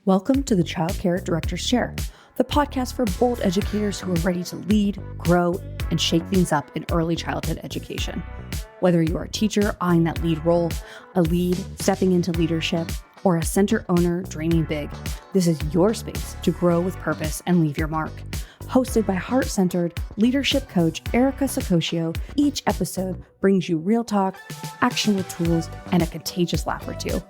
Welcome to the Childcare Director's Chair, the podcast for bold educators who are ready to lead, grow, and shake things up in early childhood education. Whether you're a teacher eyeing that lead role, a lead stepping into leadership, or a center owner dreaming big, this is your space to grow with purpose and leave your mark. Hosted by heart-centered leadership coach Erica Saccoccio, each episode brings you real talk, actionable tools, and a contagious laugh or two,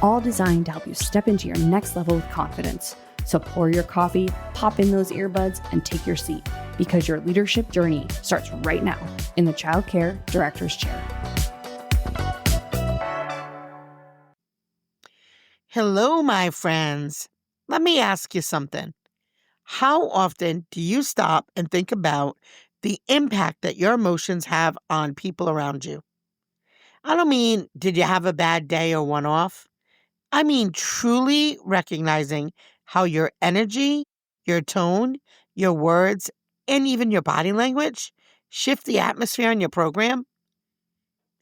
all designed to help you step into your next level with confidence. So pour your coffee, pop in those earbuds, and take your seat, because your leadership journey starts right now in the Childcare Director's Chair. Hello, my friends. Let me ask you something. How often do you stop and think about the impact that your emotions have on people around you? I don't mean, did you have a bad day or one off? I mean, truly recognizing how your energy, your tone, your words, and even your body language shift the atmosphere in your program.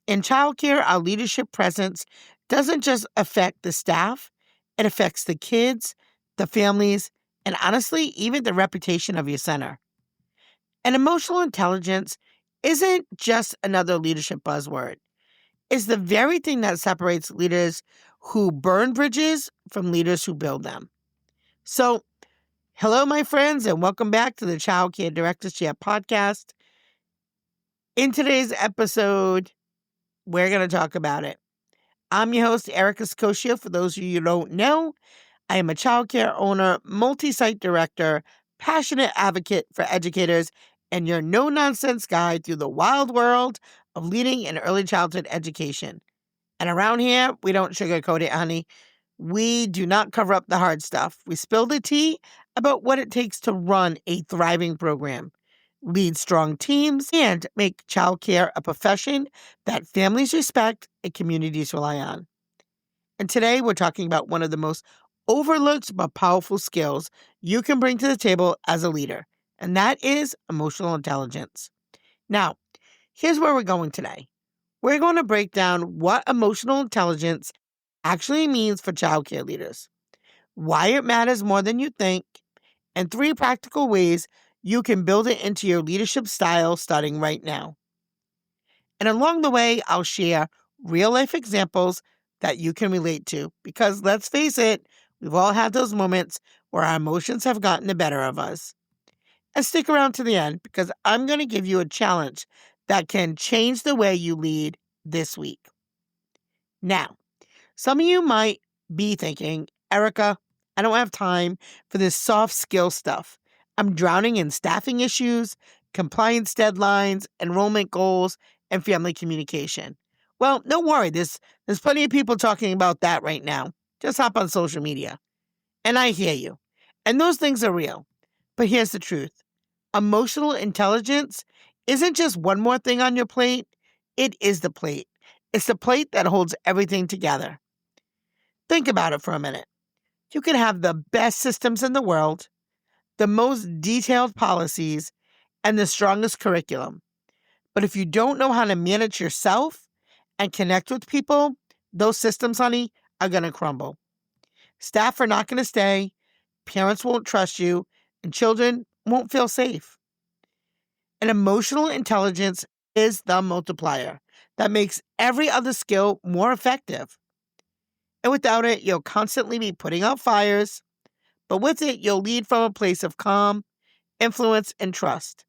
In childcare, our leadership presence doesn't just affect the staff, it affects the kids, the families, and honestly, even the reputation of your center. And emotional intelligence isn't just another leadership buzzword. It's the very thing that separates leaders who burn bridges from leaders who build them. So, hello, my friends, and welcome back to the Child Care Director's Chair podcast. In today's episode, we're going to talk about it. I'm your host, Erica Saccoccio. For those of you who don't know, I am a childcare owner, multi-site director, passionate advocate for educators, and your no-nonsense guide through the wild world of leading in early childhood education. And around here, we don't sugarcoat it, honey. We do not cover up the hard stuff. We spill the tea about what it takes to run a thriving program, lead strong teams, and make childcare a profession that families respect and communities rely on. And today, we're talking about one of the most overlooked but powerful skills you can bring to the table as a leader, and that is emotional intelligence. Now, here's where we're going today. We're going to break down what emotional intelligence actually means for childcare leaders, why it matters more than you think, and 3 practical ways you can build it into your leadership style starting right now. And along the way, I'll share real-life examples that you can relate to, because let's face it, we've all had those moments where our emotions have gotten the better of us. And stick around to the end, because I'm going to give you a challenge that can change the way you lead this week. Now, some of you might be thinking, Erica, I don't have time for this soft skill stuff. I'm drowning in staffing issues, compliance deadlines, enrollment goals, and family communication. Well, don't worry. There's plenty of people talking about that right now. Just hop on social media. And I hear you. And those things are real. But here's the truth. Emotional intelligence isn't just one more thing on your plate. It is the plate. It's the plate that holds everything together. Think about it for a minute. You can have the best systems in the world, the most detailed policies, and the strongest curriculum. But if you don't know how to manage yourself and connect with people, those systems, honey, are going to crumble. Staff are not going to stay, parents won't trust you, and children won't feel safe. And emotional intelligence is the multiplier that makes every other skill more effective. And without it, you'll constantly be putting out fires, but with it, you'll lead from a place of calm, influence, and trust.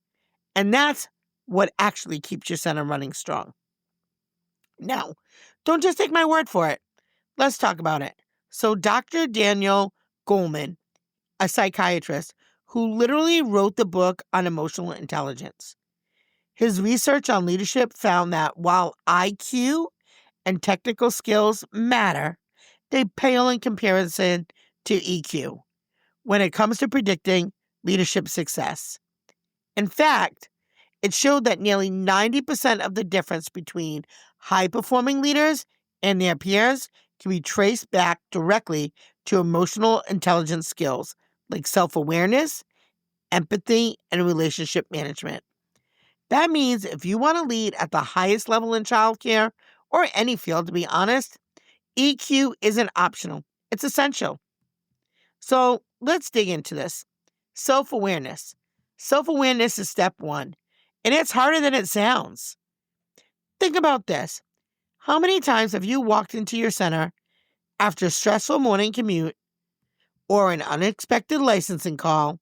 And that's what actually keeps your center running strong. Now, don't just take my word for it. Let's talk about it. So Dr. Daniel Goleman, a psychiatrist who literally wrote the book on emotional intelligence. His research on leadership found that while IQ and technical skills matter, they pale in comparison to EQ when it comes to predicting leadership success. In fact, it showed that nearly 90% of the difference between high-performing leaders and their peers can be traced back directly to emotional intelligence skills like self-awareness, empathy, and relationship management. That means if you want to lead at the highest level in childcare, or any field to be honest, EQ isn't optional. It's essential. So let's dig into this. Self-awareness. Self-awareness is step one, and it's harder than it sounds. Think about this. How many times have you walked into your center after a stressful morning commute or an unexpected licensing call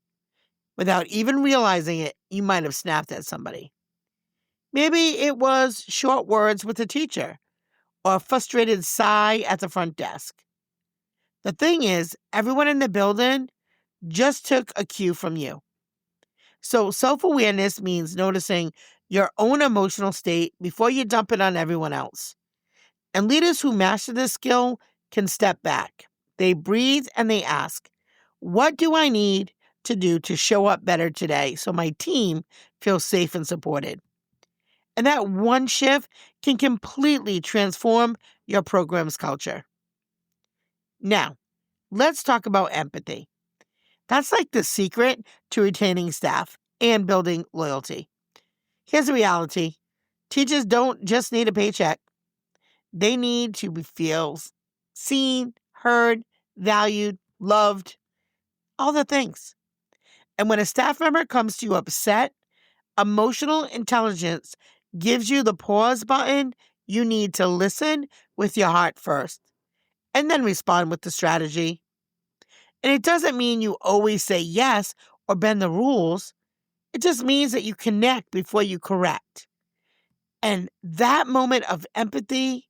without even realizing it, you might have snapped at somebody? Maybe it was short words with a teacher or a frustrated sigh at the front desk. The thing is, everyone in the building just took a cue from you. So self-awareness means noticing your own emotional state before you dump it on everyone else. And leaders who master this skill can step back. They breathe and they ask, what do I need to do to show up better today so my team feels safe and supported? And that one shift can completely transform your program's culture. Now, let's talk about empathy. That's like the secret to retaining staff and building loyalty. Here's the reality. Teachers don't just need a paycheck. They need to feel seen, heard, valued, loved, all the things. And when a staff member comes to you upset, emotional intelligence gives you the pause button. You need to listen with your heart first and then respond with the strategy. And it doesn't mean you always say yes or bend the rules. It just means that you connect before you correct. And that moment of empathy,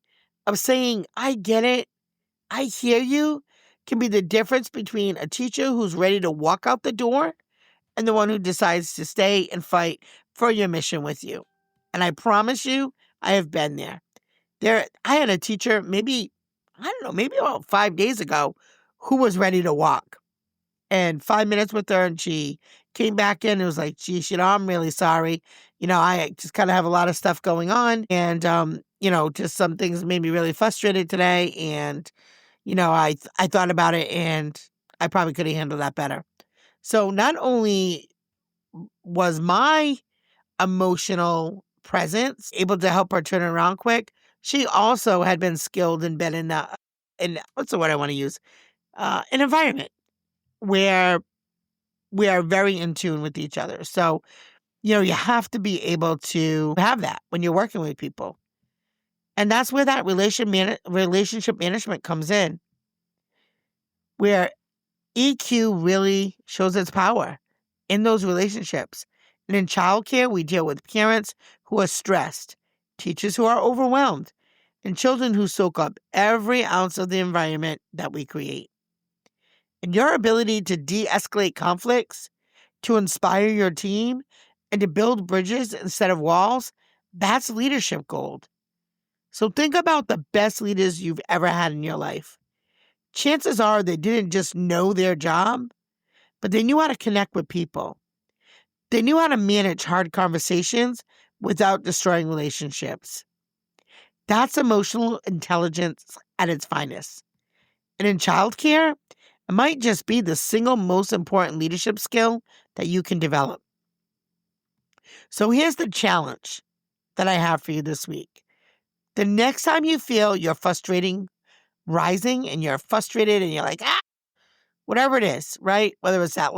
of saying, I get it, I hear you, can be the difference between a teacher who's ready to walk out the door and the one who decides to stay and fight for your mission with you. And I promise you, I have been there. I had a teacher maybe about 5 days ago who was ready to walk. And 5 minutes with her, and she came back in and was like, geez, I'm really sorry. I just kind of have a lot of stuff going on. And, just some things made me really frustrated today. And, I thought about it and I probably could have handled that better. So not only was my emotional presence able to help her turn around quick, she also had been skilled and been in what's the word I want to use? An environment where we are very in tune with each other. So, you have to be able to have that when you're working with people. And that's where that relationship management comes in, where EQ really shows its power in those relationships. And in childcare, we deal with parents who are stressed, teachers who are overwhelmed, and children who soak up every ounce of the environment that we create. And your ability to de-escalate conflicts, to inspire your team, and to build bridges instead of walls, that's leadership gold. So think about the best leaders you've ever had in your life. Chances are they didn't just know their job, but they knew how to connect with people. They knew how to manage hard conversations without destroying relationships. That's emotional intelligence at its finest. And in childcare, it might just be the single most important leadership skill that you can develop. So here's the challenge that I have for you this week. The next time you feel your frustrating rising and you're frustrated and you're like, whatever it is, right? Whether it's that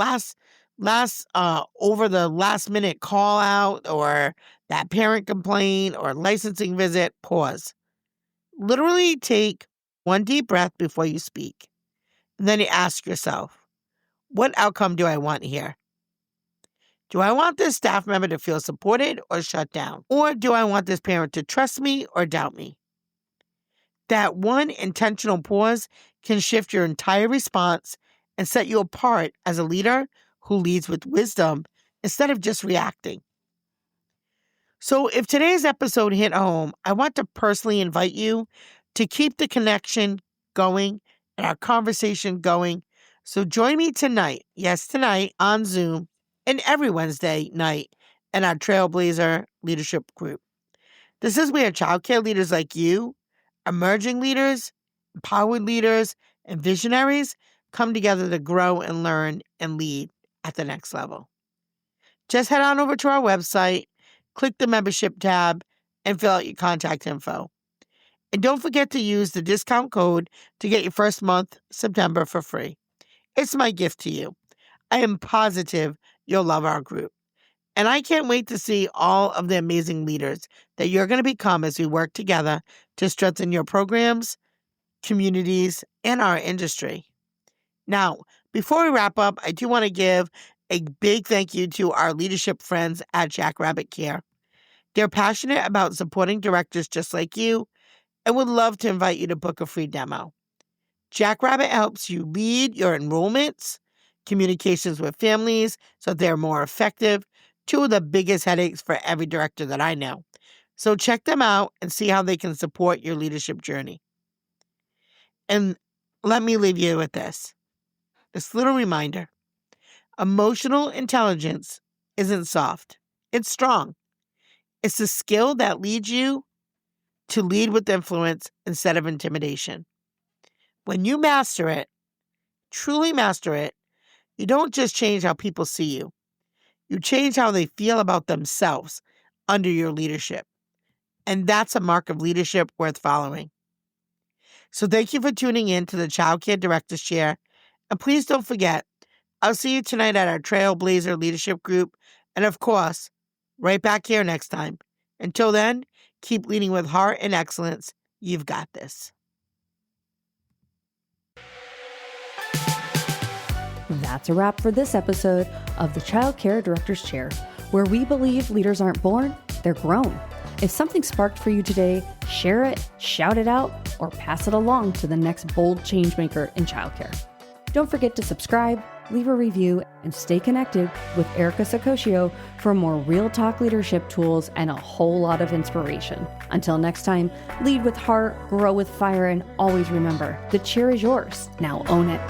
over the last minute call out or that parent complaint or licensing visit, pause. Literally take one deep breath before you speak. And then you ask yourself, what outcome do I want here? Do I want this staff member to feel supported or shut down? Or do I want this parent to trust me or doubt me? That one intentional pause can shift your entire response and set you apart as a leader who leads with wisdom instead of just reacting. So if today's episode hit home, I want to personally invite you to keep the connection going and our conversation going. So join me tonight, yes, tonight on Zoom and every Wednesday night in our Trailblazer Leadership Group. This is where childcare leaders like you, emerging leaders, empowered leaders, and visionaries come together to grow and learn and lead at the next level. Just head on over to our website, click the membership tab, and fill out your contact info. And don't forget to use the discount code to get your first month, September, for free. It's my gift to you. I am positive you'll love our group. And I can't wait to see all of the amazing leaders that you're going to become as we work together to strengthen your programs, communities, and our industry. Now, before we wrap up, I do want to give a big thank you to our leadership friends at Jackrabbit Care. They're passionate about supporting directors just like you and would love to invite you to book a free demo. Jackrabbit helps you lead your enrollments, communications with families so they're more effective, two of the biggest headaches for every director that I know. So check them out and see how they can support your leadership journey. And let me leave you with this little reminder. Emotional intelligence isn't soft. It's strong. It's the skill that leads you to lead with influence instead of intimidation. When you master it, truly master it, you don't just change how people see you. You change how they feel about themselves under your leadership. And that's a mark of leadership worth following. So thank you for tuning in to the Childcare Director's Chair. And please don't forget, I'll see you tonight at our Trailblazer Leadership Group. And of course, right back here next time. Until then, keep leading with heart and excellence. You've got this. That's a wrap for this episode of the Childcare Director's Chair, where we believe leaders aren't born, they're grown. If something sparked for you today, share it, shout it out, or pass it along to the next bold changemaker in childcare. Don't forget to subscribe, leave a review, and stay connected with Erica Saccoccio for more real talk leadership tools and a whole lot of inspiration. Until next time, lead with heart, grow with fire, and always remember, the chair is yours. Now own it.